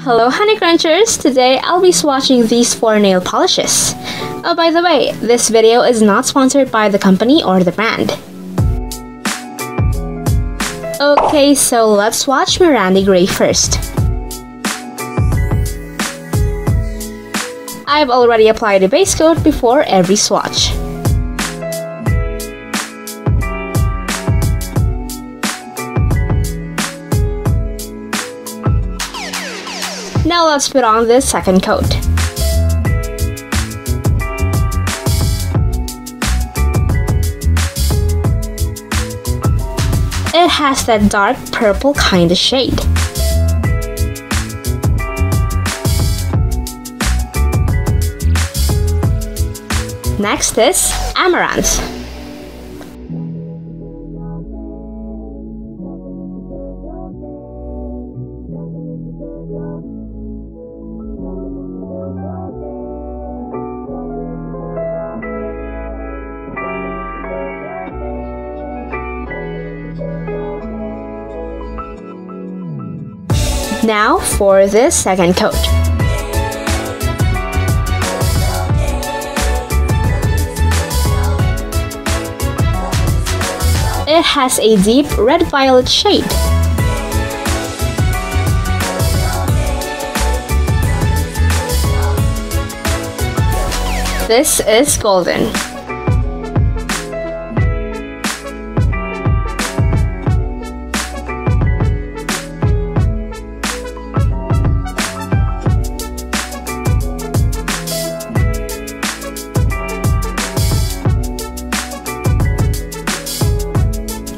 Hello honeycrunchers! Today I'll be swatching these 4 nail polishes. Oh, by the way, this video is not sponsored by the company or the brand. Okay, so let's swatch Miranda Grey first. I've already applied a base coat before every swatch. Now let's put on the second coat. It has that dark purple kind of shade. Next is Amarite. Now for the second coat. It has a deep red-violet shade. This is golden.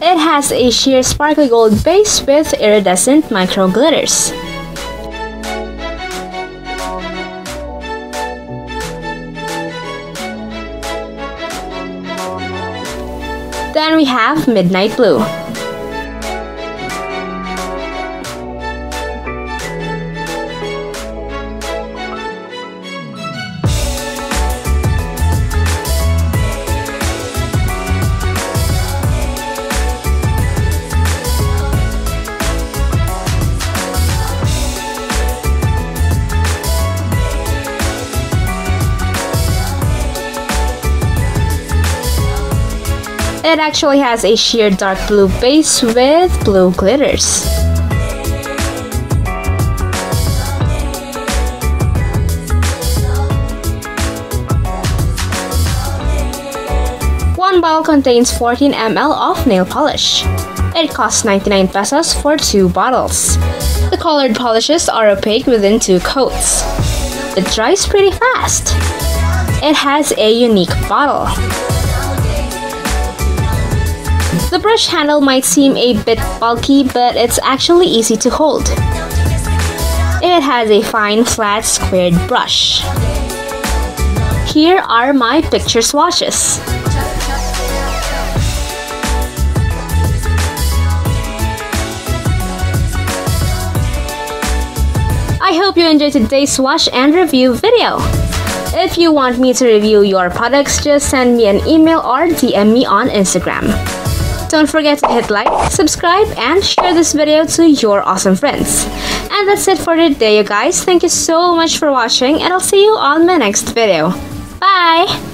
It has a sheer sparkly gold base with iridescent micro glitters. Then we have Midnight Blue. It actually has a sheer dark blue base with blue glitters. One bottle contains 14 ml of nail polish. It costs 99 pesos for 2 bottles. The colored polishes are opaque within 2 coats. It dries pretty fast. It has a unique bottle. The brush handle might seem a bit bulky, but it's actually easy to hold. It has a fine, flat, squared brush. Here are my picture swatches. I hope you enjoyed today's swatch and review video. If you want me to review your products, just send me an email or DM me on Instagram. Don't forget to hit like, subscribe, and share this video to your awesome friends. And that's it for today, you guys. Thank you so much for watching, and I'll see you on my next video. Bye!